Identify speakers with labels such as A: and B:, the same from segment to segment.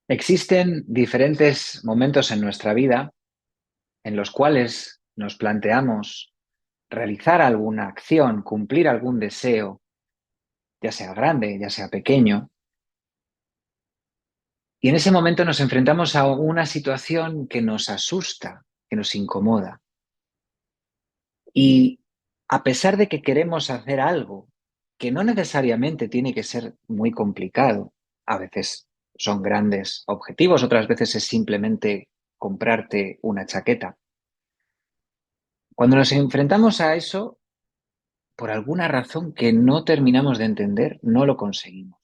A: Existen diferentes momentos en nuestra vida en los cuales nos planteamos realizar alguna acción, cumplir algún deseo, ya sea grande, ya sea pequeño, y en ese momento nos enfrentamos a una situación que nos asusta, que nos incomoda. Y a pesar de que queremos hacer algo que no necesariamente tiene que ser muy complicado, a veces son grandes objetivos, otras veces es simplemente comprarte una chaqueta. Cuando nos enfrentamos a eso, por alguna razón que no terminamos de entender, no lo conseguimos,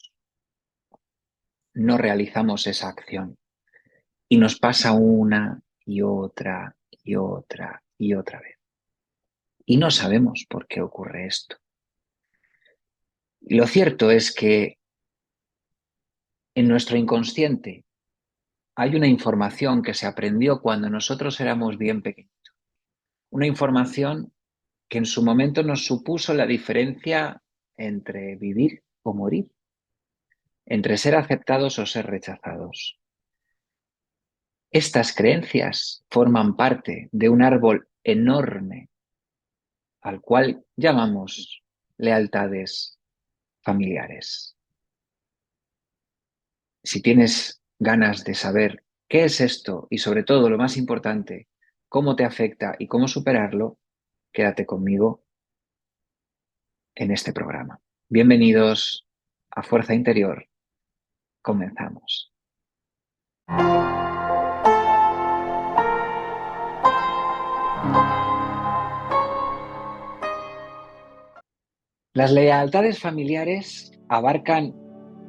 A: no realizamos esa acción y nos pasa una y otra y otra y otra vez. Y no sabemos por qué ocurre esto. Y lo cierto es que en nuestro inconsciente hay una información que se aprendió cuando nosotros éramos bien pequeños. Una información que en su momento nos supuso la diferencia entre vivir o morir, entre ser aceptados o ser rechazados. Estas creencias forman parte de un árbol enorme al cual llamamos lealtades familiares. Si tienes ganas de saber qué es esto y sobre todo lo más importante, cómo te afecta y cómo superarlo, quédate conmigo en este programa. Bienvenidos a Fuerza Interior. Comenzamos. Las lealtades familiares abarcan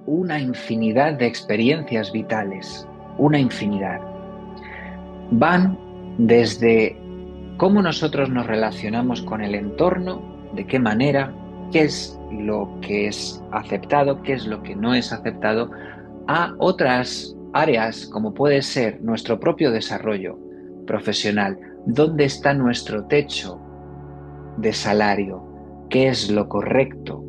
A: una infinidad de experiencias vitales, una infinidad. Van desde cómo nosotros nos relacionamos con el entorno, de qué manera, qué es lo que es aceptado, qué es lo que no es aceptado, a otras áreas como puede ser nuestro propio desarrollo profesional, dónde está nuestro techo de salario, qué es lo correcto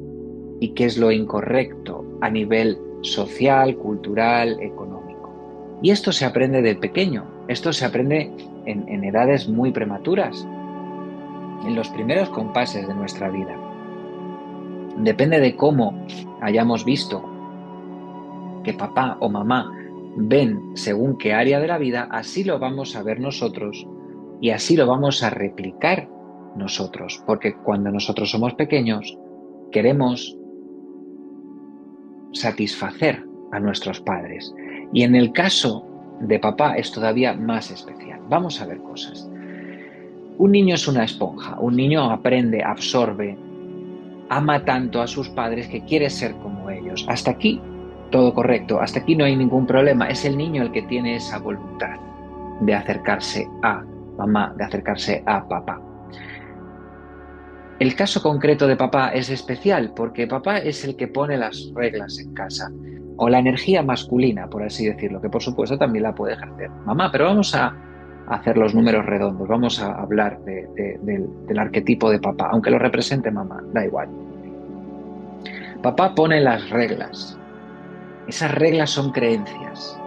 A: y qué es lo incorrecto a nivel social, cultural, económico. Y esto se aprende de pequeño, esto se aprende en edades muy prematuras, en los primeros compases de nuestra vida. Depende de cómo hayamos visto que papá o mamá ven según qué área de la vida, así lo vamos a ver nosotros y así lo vamos a replicar nosotros, porque cuando nosotros somos pequeños queremos satisfacer a nuestros padres. Y en el caso de papá es todavía más especial. Vamos a ver cosas. Un niño es una esponja, un niño aprende, absorbe, ama tanto a sus padres que quiere ser como ellos. Hasta aquí todo correcto, hasta aquí no hay ningún problema. Es el niño el que tiene esa voluntad de acercarse a mamá, de acercarse a papá. El caso concreto de papá es especial porque papá es el que pone las reglas en casa, o la energía masculina, por así decirlo, que por supuesto también la puede ejercer mamá, pero vamos a hacer los números redondos, vamos a hablar del arquetipo de papá, aunque lo represente mamá, da igual. Papá pone las reglas, esas reglas son creencias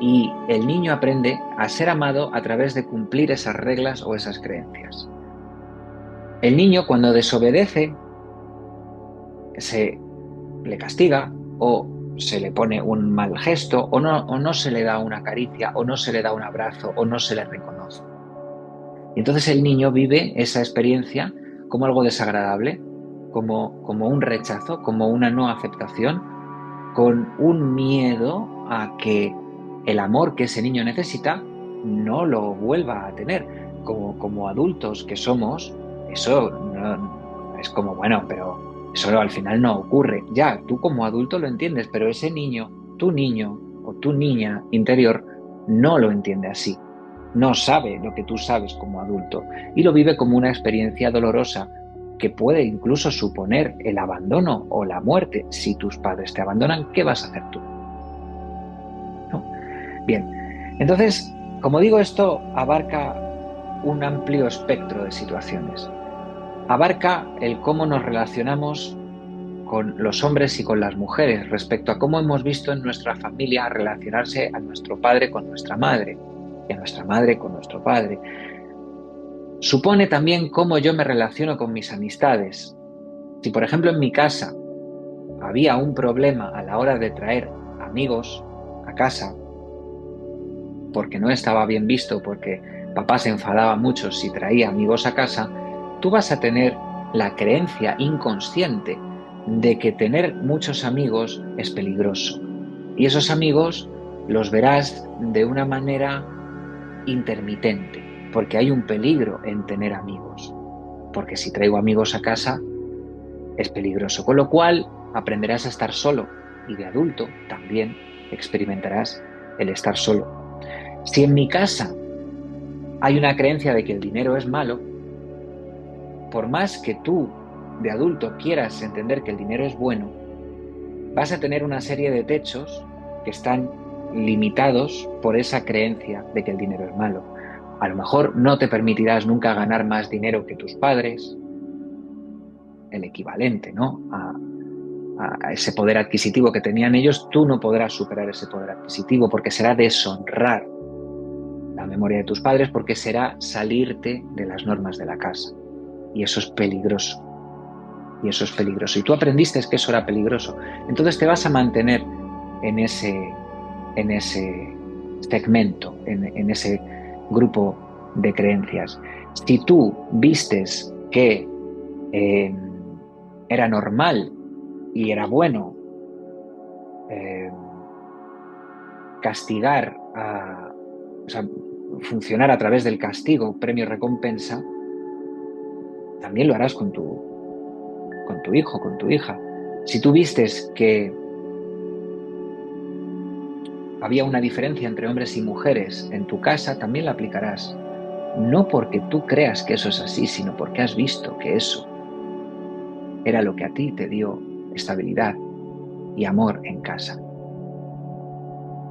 A: y el niño aprende a ser amado a través de cumplir esas reglas o esas creencias. El niño cuando desobedece se le castiga o se le pone un mal gesto o no se le da una caricia o no se le da un abrazo o no se le reconoce. Y entonces el niño vive esa experiencia como algo desagradable, como un rechazo, como una no aceptación, con un miedo a que el amor que ese niño necesita no lo vuelva a tener. Como adultos que somos, eso no, es como, bueno, pero eso al final no ocurre. Ya, tú como adulto lo entiendes, pero ese niño o tu niña interior no lo entiende así. No sabe lo que tú sabes como adulto y lo vive como una experiencia dolorosa que puede incluso suponer el abandono o la muerte. Si tus padres te abandonan, ¿qué vas a hacer tú? ¿No? Bien, entonces, como digo, esto abarca un amplio espectro de situaciones. Abarca el cómo nos relacionamos con los hombres y con las mujeres respecto a cómo hemos visto en nuestra familia relacionarse a nuestro padre con nuestra madre y a nuestra madre con nuestro padre. Supone también cómo yo me relaciono con mis amistades. Si, por ejemplo, en mi casa había un problema a la hora de traer amigos a casa, porque no estaba bien visto, porque papá se enfadaba mucho si traía amigos a casa, tú vas a tener la creencia inconsciente de que tener muchos amigos es peligroso. Y esos amigos los verás de una manera intermitente, porque hay un peligro en tener amigos. Porque si traigo amigos a casa, es peligroso. Con lo cual, aprenderás a estar solo y de adulto también experimentarás el estar solo. Si en mi casa hay una creencia de que el dinero es malo, por más que tú de adulto quieras entender que el dinero es bueno, vas a tener una serie de techos que están limitados por esa creencia de que el dinero es malo. A lo mejor no te permitirás nunca ganar más dinero que tus padres, el equivalente, ¿no?, a ese poder adquisitivo que tenían ellos. Tú no podrás superar ese poder adquisitivo porque será deshonrar la memoria de tus padres, porque será salirte de las normas de la casa. Y eso es peligroso. Y eso es peligroso. Y tú aprendiste que eso era peligroso. Entonces te vas a mantener en ese segmento, en ese grupo de creencias. Si tú vistes que era normal y era bueno castigar, o sea, funcionar a través del castigo, premio-recompensa, también lo harás con tu hijo, con tu hija. Si tú vistes que había una diferencia entre hombres y mujeres en tu casa, también la aplicarás. No porque tú creas que eso es así, sino porque has visto que eso era lo que a ti te dio estabilidad y amor en casa.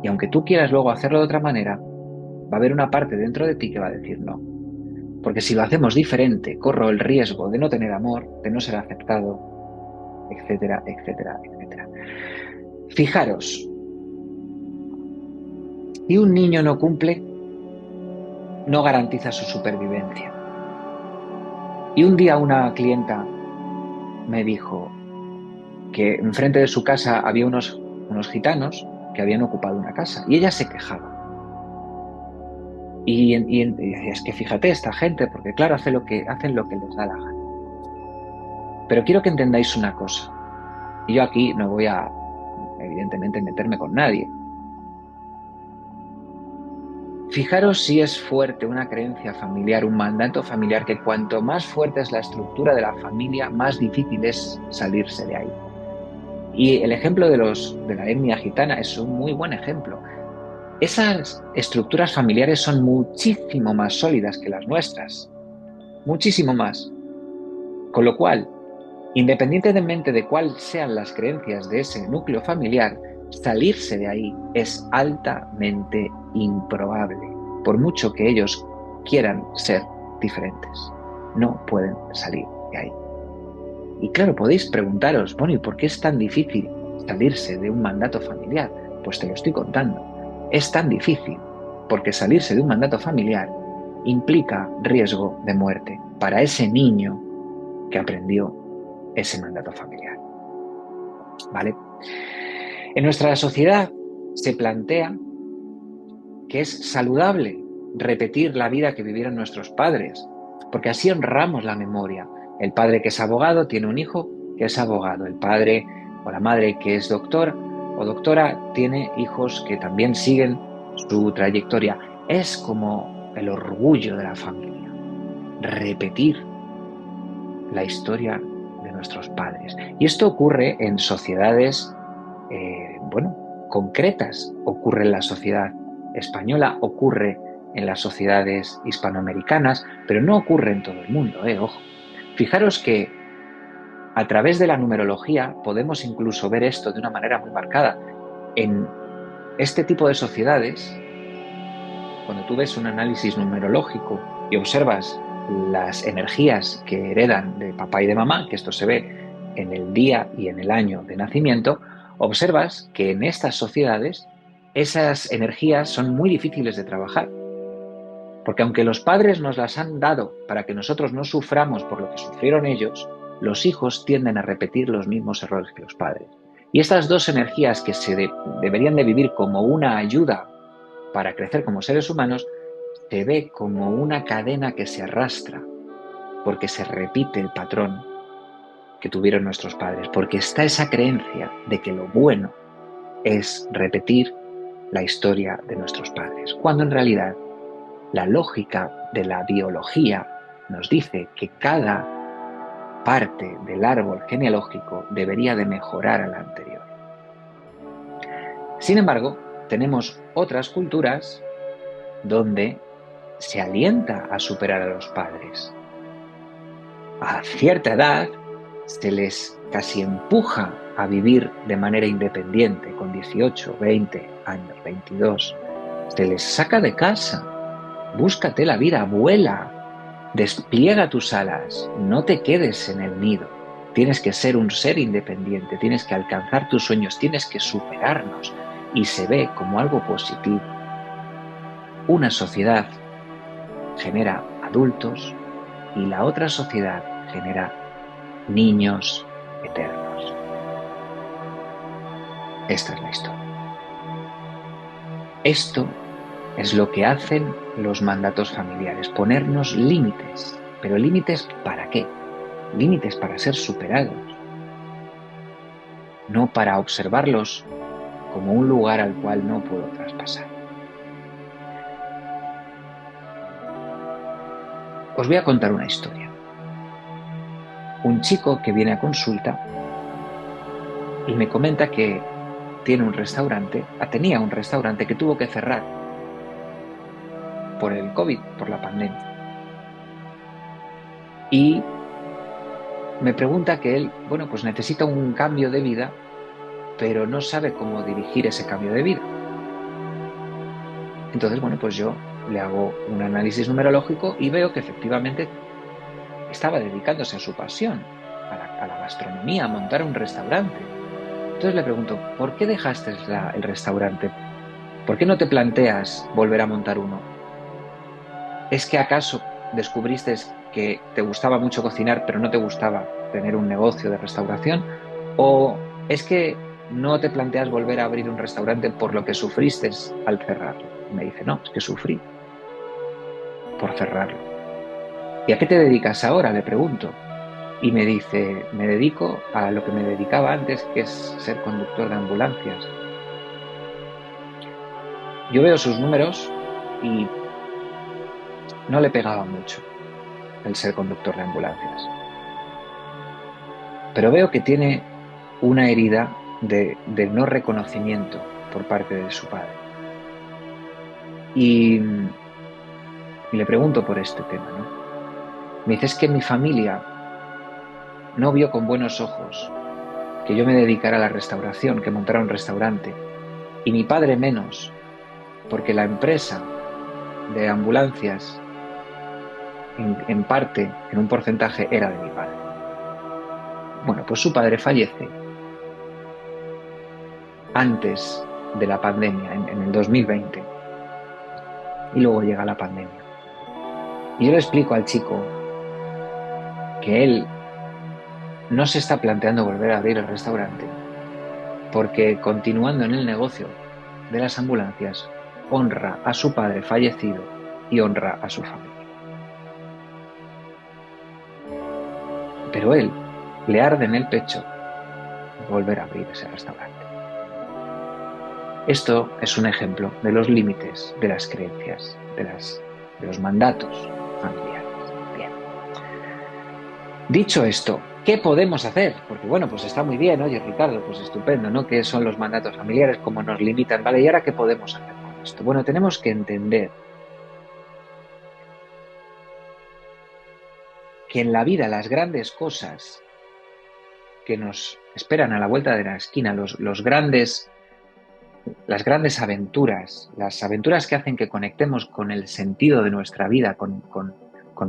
A: Y aunque tú quieras luego hacerlo de otra manera, va a haber una parte dentro de ti que va a decir no. Porque si lo hacemos diferente, corro el riesgo de no tener amor, de no ser aceptado, etcétera, etcétera, etcétera. Fijaros, si un niño no cumple, no garantiza su supervivencia. Y un día una clienta me dijo que enfrente de su casa había unos gitanos que habían ocupado una casa y ella se quejaba. Y es que fíjate, esta gente, porque claro, hacen lo que les da la gana. Pero quiero que entendáis una cosa. Y yo aquí no voy a, evidentemente, meterme con nadie. Fijaros si es fuerte una creencia familiar, un mandato familiar, que cuanto más fuerte es la estructura de la familia, más difícil es salirse de ahí. Y el ejemplo de la etnia gitana es un muy buen ejemplo. Esas estructuras familiares son muchísimo más sólidas que las nuestras, muchísimo más. Con lo cual, independientemente de cuáles sean las creencias de ese núcleo familiar, salirse de ahí es altamente improbable, por mucho que ellos quieran ser diferentes. No pueden salir de ahí. Y claro, podéis preguntaros, bueno, ¿y por qué es tan difícil salirse de un mandato familiar? Pues te lo estoy contando. Es tan difícil porque salirse de un mandato familiar implica riesgo de muerte para ese niño que aprendió ese mandato familiar. ¿Vale? En nuestra sociedad se plantea que es saludable repetir la vida que vivieron nuestros padres, porque así honramos la memoria. El padre que es abogado tiene un hijo que es abogado. El padre o la madre que es doctor o doctora tiene hijos que también siguen su trayectoria. Es como el orgullo de la familia, repetir la historia de nuestros padres. Y esto ocurre en sociedades, concretas. Ocurre en la sociedad española, ocurre en las sociedades hispanoamericanas, pero no ocurre en todo el mundo, ojo. Fijaros que a través de la numerología podemos incluso ver esto de una manera muy marcada. En este tipo de sociedades, cuando tú ves un análisis numerológico y observas las energías que heredan de papá y de mamá, que esto se ve en el día y en el año de nacimiento, observas que en estas sociedades esas energías son muy difíciles de trabajar. Porque aunque los padres nos las han dado para que nosotros no suframos por lo que sufrieron ellos, los hijos tienden a repetir los mismos errores que los padres. Y estas dos energías que deberían de vivir como una ayuda para crecer como seres humanos, se ve como una cadena que se arrastra, porque se repite el patrón que tuvieron nuestros padres, porque está esa creencia de que lo bueno es repetir la historia de nuestros padres, cuando en realidad la lógica de la biología nos dice que cada parte del árbol genealógico debería de mejorar a la anterior. Sin embargo, tenemos otras culturas donde se alienta a superar a los padres. A cierta edad se les casi empuja a vivir de manera independiente, con 18, 20 años, 22. Se les saca de casa. Búscate la vida, vuela, despliega tus alas, no te quedes en el nido. Tienes que ser un ser independiente, tienes que alcanzar tus sueños, tienes que superarnos, y se ve como algo positivo. Una sociedad genera adultos y la otra sociedad genera niños eternos. Esta es la historia. Esto es lo que hacen los mandatos familiares, ponernos límites. ¿Pero límites para qué? Límites para ser superados, no para observarlos como un lugar al cual no puedo traspasar. Os voy a contar una historia. Un chico que viene a consulta y me comenta que tenía un restaurante que tuvo que cerrar por el COVID, por la pandemia. Y me pregunta que él, pues necesita un cambio de vida, pero no sabe cómo dirigir ese cambio de vida. Entonces, pues yo le hago un análisis numerológico y veo que efectivamente estaba dedicándose a su pasión, a la gastronomía, a montar un restaurante. Entonces le pregunto, ¿por qué dejaste el restaurante? ¿Por qué no te planteas volver a montar uno? ¿Es que acaso descubriste que te gustaba mucho cocinar, pero no te gustaba tener un negocio de restauración? ¿O es que no te planteas volver a abrir un restaurante por lo que sufriste al cerrarlo? Y me dice, no, es que sufrí por cerrarlo. ¿Y a qué te dedicas ahora?, le pregunto. Y me dice, me dedico a lo que me dedicaba antes, que es ser conductor de ambulancias. Yo veo sus números y no le pegaba mucho el ser conductor de ambulancias. Pero veo que tiene una herida de no reconocimiento por parte de su padre. Y le pregunto por este tema, ¿no? Me dice, es que mi familia no vio con buenos ojos que yo me dedicara a la restauración, que montara un restaurante. Y mi padre menos, porque la empresa de ambulancias, en parte, en un porcentaje, era de mi padre. Pues su padre fallece antes de la pandemia, en el 2020, y luego llega la pandemia. Y yo le explico al chico que él no se está planteando volver a abrir el restaurante, porque continuando en el negocio de las ambulancias, honra a su padre fallecido y honra a su familia. Pero él le arde en el pecho volver a abrir ese restaurante. Esto es un ejemplo de los límites de las creencias, de los mandatos familiares. Bien. Dicho esto, ¿qué podemos hacer? Porque pues está muy bien, oye Ricardo, pues estupendo, ¿no? ¿Qué son los mandatos familiares? ¿Cómo nos limitan? Vale, ¿y ahora qué podemos hacer con esto? Tenemos que entender que en la vida las grandes cosas que nos esperan a la vuelta de la esquina, las grandes aventuras, las aventuras que hacen que conectemos con el sentido de nuestra vida, con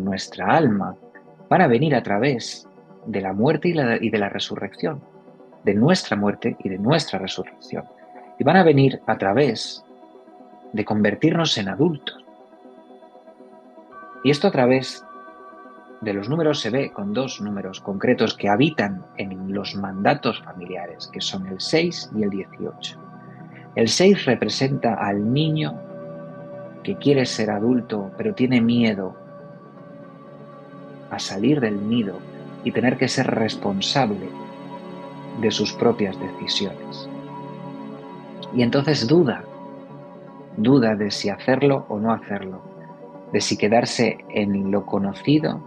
A: nuestra alma, van a venir a través de la muerte y de la resurrección, de nuestra muerte y de nuestra resurrección. Y van a venir a través de convertirnos en adultos. Y esto a través de los números se ve con dos números concretos que habitan en los mandatos familiares, que son el 6 y el 18. El 6 representa al niño que quiere ser adulto, pero tiene miedo a salir del nido y tener que ser responsable de sus propias decisiones. Y entonces duda de si hacerlo o no hacerlo, de si quedarse en lo conocido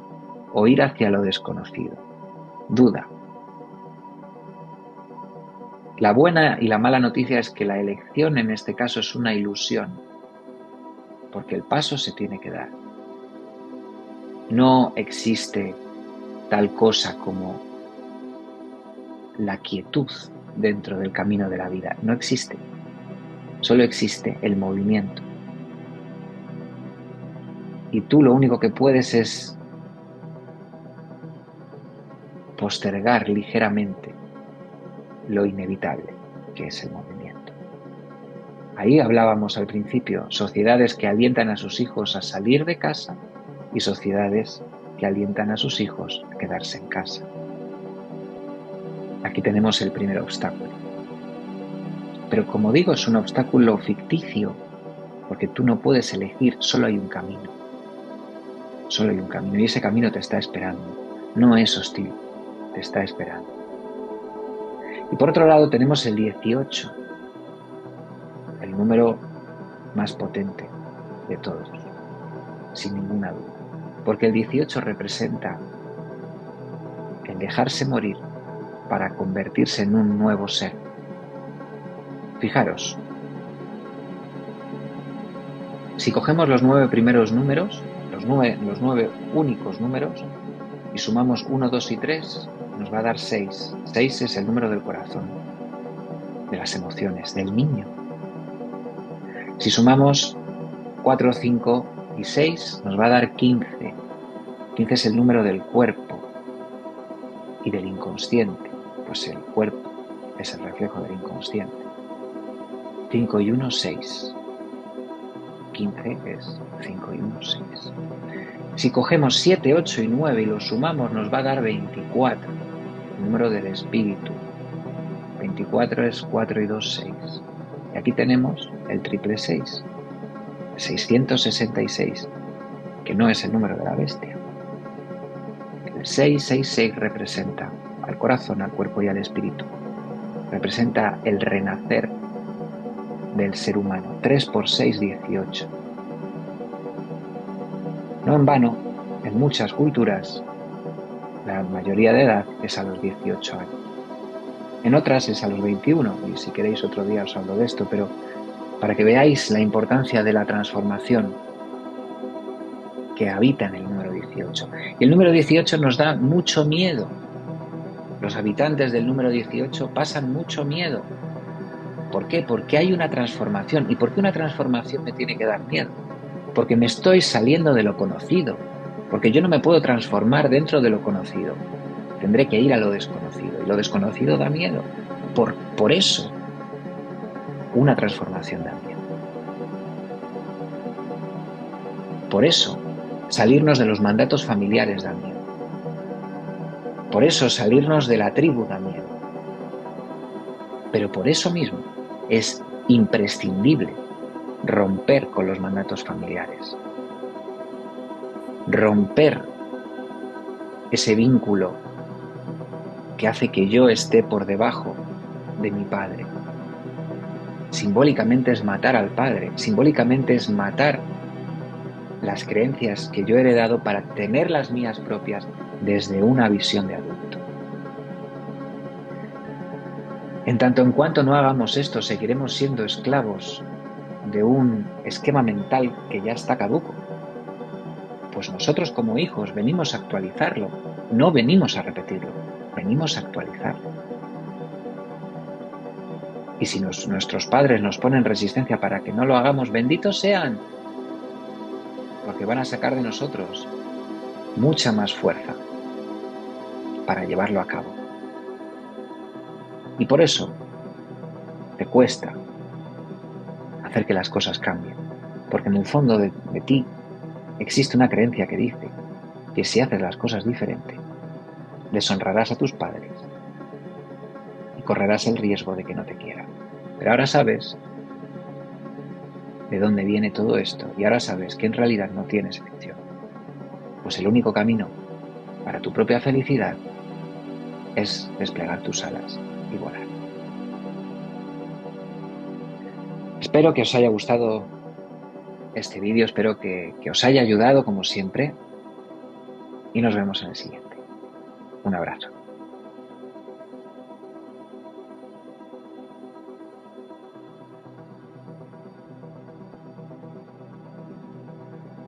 A: o ir hacia lo desconocido. Duda. La buena y la mala noticia es que la elección en este caso es una ilusión, porque el paso se tiene que dar. No existe tal cosa como la quietud dentro del camino de la vida. No existe. Solo existe el movimiento. Y tú lo único que puedes es postergar ligeramente lo inevitable, que es el movimiento. Ahí hablábamos al principio, sociedades que alientan a sus hijos a salir de casa y sociedades que alientan a sus hijos a quedarse en casa. Aquí tenemos el primer obstáculo. Pero como digo, es un obstáculo ficticio, porque tú no puedes elegir, solo hay un camino. Solo hay un camino y ese camino te está esperando. No es hostil, te está esperando. Y por otro lado tenemos el 18, el número más potente de todos, sin ninguna duda. Porque el 18 representa el dejarse morir para convertirse en un nuevo ser. Fijaros, si cogemos los 9 primeros números, los nueve únicos números, y sumamos 1, 2 y 3, nos va a dar 6. 6 es el número del corazón, de las emociones, del niño. Si sumamos 4, 5 y 6, nos va a dar 15. 15 es el número del cuerpo y del inconsciente, pues el cuerpo es el reflejo del inconsciente. 5 y 1, 6. 15 es 5 y 1, 6. Si cogemos 7, 8 y 9 y los sumamos, nos va a dar 24, el número del espíritu. 24 es 4 y 2, 6. Y aquí tenemos el triple 6, 666, que no es el número de la bestia. El 666 representa al corazón, al cuerpo y al espíritu. Representa el renacer del ser humano. 3 por 6, 18. No en vano, en muchas culturas, la mayoría de edad es a los 18 años. En otras es a los 21, y si queréis otro día os hablo de esto, pero para que veáis la importancia de la transformación que habita en el número 18. Y el número 18 nos da mucho miedo. Los habitantes del número 18 pasan mucho miedo. ¿Por qué? Porque hay una transformación. ¿Y por qué una transformación me tiene que dar miedo? Porque me estoy saliendo de lo conocido. Porque yo no me puedo transformar dentro de lo conocido. Tendré que ir a lo desconocido. Y lo desconocido da miedo. Por eso, una transformación da miedo. Por eso, salirnos de los mandatos familiares da miedo. Por eso, salirnos de la tribu da miedo. Pero por eso mismo es imprescindible romper con los mandatos familiares. Romper ese vínculo que hace que yo esté por debajo de mi padre. Simbólicamente es matar al padre, simbólicamente es matar las creencias que yo he heredado para tener las mías propias desde una visión de adulto. En tanto en cuanto no hagamos esto, seguiremos siendo esclavos de un esquema mental que ya está caduco. Pues nosotros como hijos venimos a actualizarlo, no venimos a repetirlo, venimos a actualizarlo. Y si nuestros padres nos ponen resistencia para que no lo hagamos, benditos sean, porque van a sacar de nosotros mucha más fuerza para llevarlo a cabo. Y por eso te cuesta hacer que las cosas cambien, porque en el fondo de ti existe una creencia que dice que si haces las cosas diferente, deshonrarás a tus padres y correrás el riesgo de que no te quieran. Pero ahora sabes de dónde viene todo esto y ahora sabes que en realidad no tienes elección. Pues el único camino para tu propia felicidad es desplegar tus alas y volar. Espero que os haya gustado este vídeo, espero que os haya ayudado como siempre y nos vemos en el siguiente. Un abrazo.